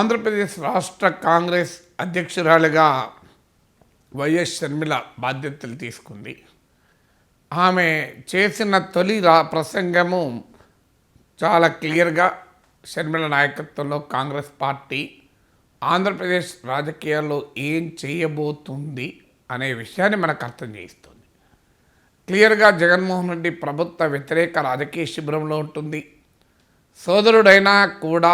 ఆంధ్రప్రదేశ్ రాష్ట్ర కాంగ్రెస్ అధ్యక్షురాలిగా వైఎస్ షర్మిల బాధ్యతలు తీసుకుంది. ఆమె చేసిన తొలి ప్రసంగము చాలా క్లియర్గా షర్మిల నాయకత్వంలో కాంగ్రెస్ పార్టీ ఆంధ్రప్రదేశ్ రాజకీయాల్లో ఏం చేయబోతుంది అనే విషయాన్ని మనకు అర్థం చేయిస్తుంది. క్లియర్గా జగన్మోహన్ రెడ్డి ప్రభుత్వ వ్యతిరేక రాజకీయ శిబిరంలో ఉంటుంది. సోదరుడైనా కూడా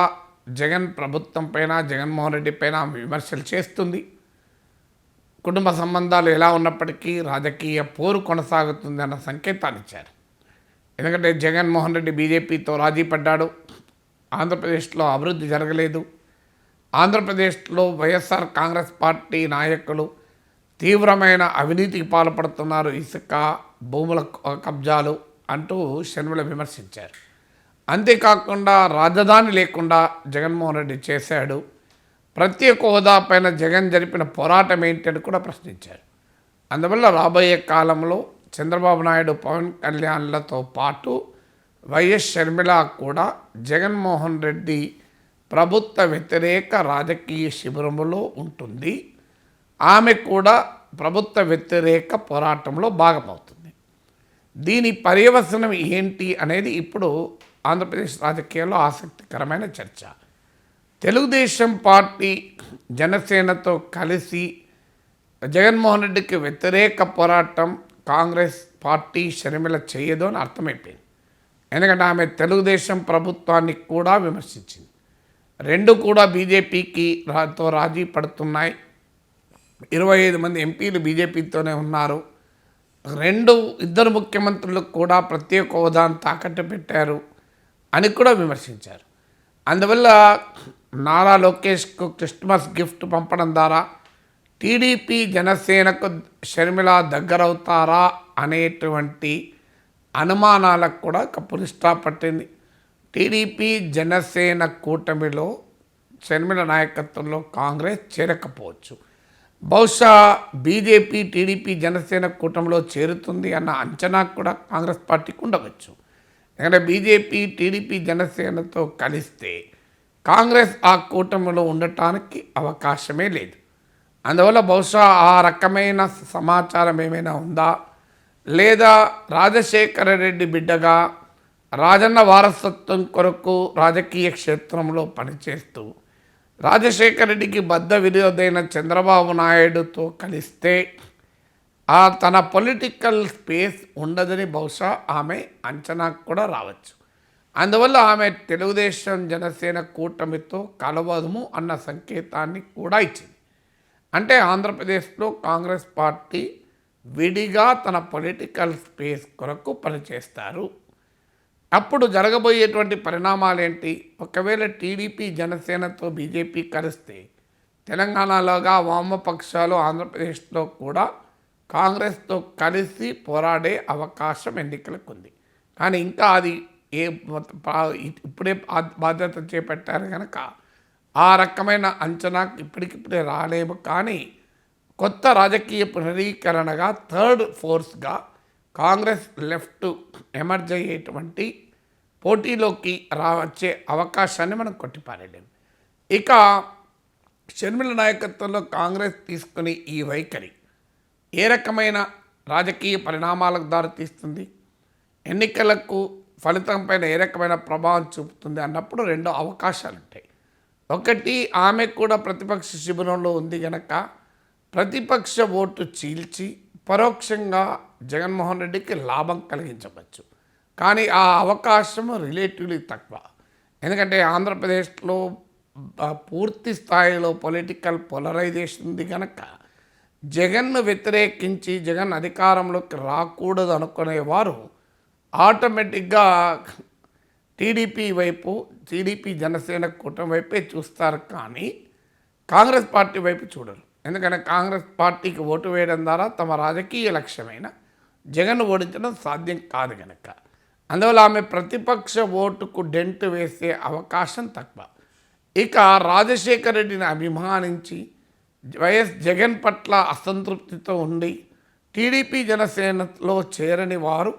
జగన్ ప్రభుత్వం పైన, జగన్మోహన్ రెడ్డి పైన విమర్శలు చేస్తుంది. కుటుంబ సంబంధాలు ఎలా ఉన్నప్పటికీ రాజకీయ పోరు కొనసాగుతుంది అన్న సంకేతాన్ని ఇచ్చారు. ఎందుకంటే జగన్మోహన్ రెడ్డి బీజేపీతో రాజీ పడ్డాడు. ఆంధ్రప్రదేశ్లో అభివృద్ధి జరగలేదు. ఆంధ్రప్రదేశ్లో వైఎస్ఆర్ కాంగ్రెస్ పార్టీ నాయకులు తీవ్రమైన అవినీతికి పాల్పడుతున్నారు, ఇసుక, భూముల కబ్జాలు అంటూ షర్మిల విమర్శించారు. అంతేకాకుండా రాజధాని లేకుండా జగన్మోహన్ రెడ్డి చేశాడు, ప్రత్యేక హోదా పైన జగన్ జరిపిన పోరాటం ఏంటని కూడా ప్రశ్నించారు. అందువల్ల రాబోయే కాలంలో చంద్రబాబు నాయుడు, పవన్ కళ్యాణ్లతో పాటు వైఎస్ షర్మిల కూడా జగన్మోహన్ రెడ్డి ప్రభుత్వ వ్యతిరేక రాజకీయ శిబిరంలో ఉంటుంది. ఆమె కూడా ప్రభుత్వ వ్యతిరేక పోరాటంలో భాగమవుతుంది. దీని పర్యవసనం ఏంటి అనేది ఇప్పుడు ఆంధ్రప్రదేశ్ రాజకీయాల్లో ఆసక్తికరమైన చర్చ. తెలుగుదేశం పార్టీ జనసేనతో కలిసి జగన్మోహన్ రెడ్డికి వ్యతిరేక పోరాటం కాంగ్రెస్ పార్టీ షర్మిల చేయదు అని అర్థమైపోయింది. ఎందుకంటే ఆమె తెలుగుదేశం ప్రభుత్వాన్ని కూడా విమర్శించింది. రెండు కూడా బీజేపీకి రాజీ పడుతున్నాయి. 25 మంది ఎంపీలు బీజేపీతోనే ఉన్నారు. ఇద్దరు ముఖ్యమంత్రులకు కూడా ప్రత్యేక హోదాను తాకట్టు పెట్టారు అని కూడా విమర్శించారు. అందువల్ల నారా లోకేష్కు క్రిస్మస్ గిఫ్ట్ పంపడం ద్వారా టీడీపీ జనసేనకు షర్మిల దగ్గరవుతారా అనేటువంటి అనుమానాలకు కూడా పులిస్టా పట్టింది. టీడీపీ జనసేన కూటమిలో షర్మిల నాయకత్వంలో కాంగ్రెస్ చేరకపోవచ్చు. బహుశా బీజేపీ టీడీపీ జనసేన కూటమిలో చేరుతుంది అన్న అంచనా కూడా కాంగ్రెస్ పార్టీకి ఉండవచ్చు. ఎందుకంటే బీజేపీ టీడీపీ జనసేనతో కలిస్తే కాంగ్రెస్ ఆ కూటమిలో ఉండటానికి అవకాశమే లేదు. అందువల్ల బహుశా ఆ రకమైన సమాచారం ఏమైనా ఉందా, లేదా రాజశేఖర రెడ్డి బిడ్డగా రాజన్న వారసత్వం కొరకు రాజకీయ క్షేత్రంలో పనిచేస్తూ రాజశేఖర రెడ్డికి బద్ధ విరోధైన చంద్రబాబు నాయుడుతో కలిస్తే తన పొలిటికల్ స్పేస్ ఉండదని బహుశా ఆమె అంచనాకు కూడా రావచ్చు. అందువల్ల ఆమె తెలుగుదేశం జనసేన కూటమితో కలవదుము అన్న సంకేతాన్ని కూడా ఇచ్చింది. అంటే ఆంధ్రప్రదేశ్లో కాంగ్రెస్ పార్టీ విడిగా తన పొలిటికల్ స్పేస్ కొరకు పనిచేస్తారు. అప్పుడు జరగబోయేటువంటి పరిణామాలు ఏంటి? ఒకవేళ టీడీపీ జనసేనతో బీజేపీ కలిస్తే తెలంగాణలోగా వామపక్షాలు ఆంధ్రప్రదేశ్లో కూడా కాంగ్రెస్తో కలిసి పోరాడే అవకాశం ఎన్నికలకు ఉంది. కానీ ఇంకా అది ఇప్పుడే బాధ్యత చేపట్టారు కనుక ఆ రకమైన అంచనా ఇప్పటికిప్పుడే రాలేము. కానీ కొత్త రాజకీయ పునరీకరణగా థర్డ్ ఫోర్స్గా కాంగ్రెస్ లెఫ్ట్ ఎమర్జ్ అయ్యేటువంటి పోటీలోకి వచ్చే అవకాశాన్ని మనం కొట్టిపారేయలేము. ఇక షర్మిల నాయకత్వంలో కాంగ్రెస్ తీసుకునే ఈ వైఖరి ఏ రకమైన రాజకీయ పరిణామాలకు దారితీస్తుంది, ఎన్నికలకు ఫలితం పైన ఏ రకమైన ప్రభావం చూపుతుంది అన్నప్పుడు రెండు అవకాశాలు ఉంటాయి. ఒకటి, ఆమె కూడా ప్రతిపక్ష శిబిరంలో ఉంది కనుక ప్రతిపక్ష ఓటు చీల్చి పరోక్షంగా జగన్మోహన్ రెడ్డికి లాభం కలిగించవచ్చు. కానీ ఆ అవకాశం రిలేటివ్లీ తక్కువ. ఎందుకంటే ఆంధ్రప్రదేశ్లో పూర్తి స్థాయిలో పొలిటికల్ పోలరైజేషన్ ఉంది కనుక జగన్ను వ్యతిరేకించి జగన్ అధికారంలోకి రాకూడదు అనుకునేవారు ఆటోమేటిక్గా టీడీపీ జనసేన కూటమి వైపే చూస్తారు, కానీ కాంగ్రెస్ పార్టీ వైపు చూడరు. ఎందుకంటే కాంగ్రెస్ పార్టీకి ఓటు వేయడం ద్వారా తమ రాజకీయ లక్ష్యమైన జగన్ ఓడించడం సాధ్యం కాదు కనుక అందువల్ల ఆమె ప్రతిపక్ష ఓటుకు డెంట్ వేసే అవకాశం తక్కువ. ఇక రాజశేఖర రెడ్డిని అభిమానించి వైఎస్ జగన్ పట్ల అసంతృప్తితో ఉండి టీడీపీ జనసేనలో చేరని వారు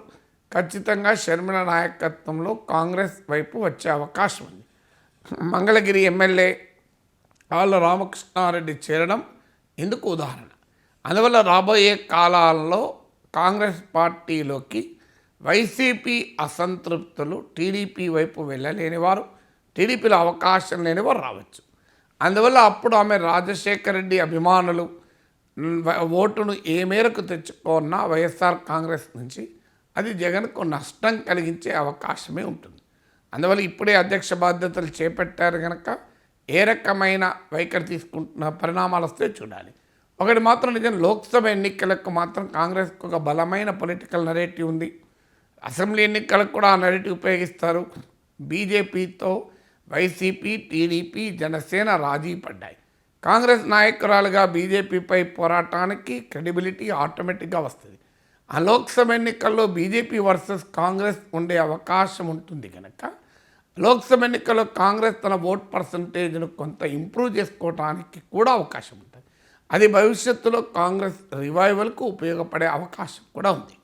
ఖచ్చితంగా షర్మిల నాయకత్వంలో కాంగ్రెస్ వైపు వచ్చే అవకాశం ఉంది. మంగళగిరి ఎమ్మెల్యే ఆళ్ళ రామకృష్ణారెడ్డి చేరడం ఇందుకు ఉదాహరణ. అందువల్ల రాబోయే కాలాల్లో కాంగ్రెస్ పార్టీలోకి వైసీపీ అసంతృప్తులు టీడీపీ వైపు వెళ్ళలేని వారు, టీడీపీలో అవకాశం లేని వారు రావచ్చు. అందువల్ల అప్పుడు ఆమె రాజశేఖర రెడ్డి అభిమానులు ఓటును ఏ మేరకు తెచ్చుకున్నా వైఎస్ఆర్ కాంగ్రెస్ నుంచి అది జగన్కు నష్టం కలిగించే అవకాశమే ఉంటుంది. అందువల్ల ఇప్పుడే అధ్యక్ష బాధ్యతలు చేపట్టారు కనుక ఏ రకమైన వైఖరి తీసుకుంటున్న పరిణామాలు వస్తే చూడాలి. ఒకటి మాత్రం నిజం, లోక్సభ ఎన్నికలకు మాత్రం కాంగ్రెస్కు ఒక బలమైన పొలిటికల్ నెరేటివ్ ఉంది. అసెంబ్లీ ఎన్నికలకు కూడా ఆ నెరేటివ్ ఉపయోగిస్తారు. బీజేపీతో వైసీపీ, టీడీపీ, జనసేన రాజీ పడ్డాయి. కాంగ్రెస్ నాయకురాలుగా బీజేపీపై పోరాటానికి క్రెడిబిలిటీ ఆటోమేటిక్గా వస్తుంది. ఆ లోక్సభ ఎన్నికల్లో బీజేపీ వర్సెస్ కాంగ్రెస్ ఉండే అవకాశం ఉంటుంది కనుక లోక్సభ ఎన్నికల్లో కాంగ్రెస్ తన ఓట్ పర్సంటేజ్ను కొంత ఇంప్రూవ్ చేసుకోవడానికి కూడా అవకాశం ఉంటుంది. అది భవిష్యత్తులో కాంగ్రెస్ రివైవల్కు ఉపయోగపడే అవకాశం కూడా ఉంది.